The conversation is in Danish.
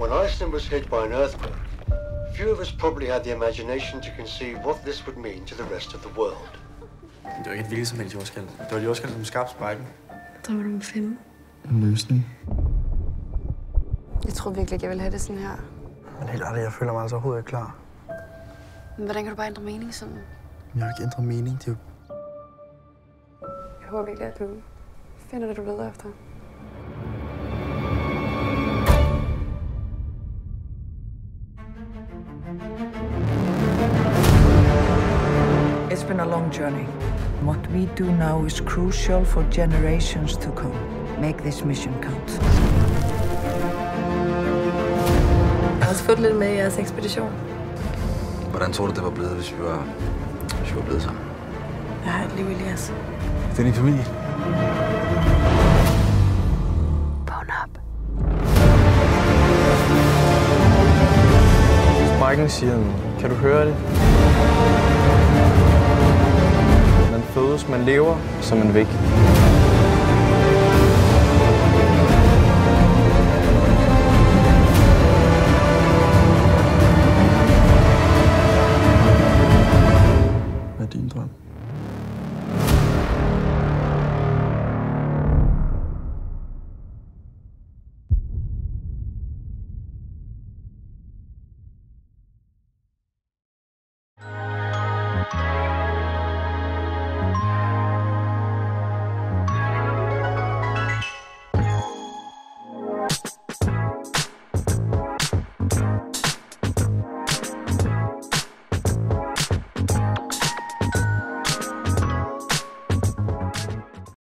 When Iceland was hit by an earthquake, few of us probably had the imagination to conceive what this would mean to the rest of the world. Det var ikke et hvilket som helst jordskælv. Det var et jordskælv, som skabte sprækken. Der var nummer 5. En løsning. Jeg troede virkelig ikke, jeg ville have det sådan her. Men helt ærligt, jeg føler mig altså overhovedet ikke klar. Men hvordan kan du bare ændre mening sådan? Jeg har ikke ændret mening, det er jo... Jeg håber virkelig, at du finder det, du leder efter. It's been a long journey. What we do now is crucial for generations to come. Make this mission count. Jeg har også fået lidt med i jeres ekspedition. Hvordan tror du, det var blevet, hvis vi var blevet sammen? Jeg har et liv, Elias. Det er din familie. Vågn op. Sprækken siger noget. Kan du høre det? Man fødes, man lever, så man væk.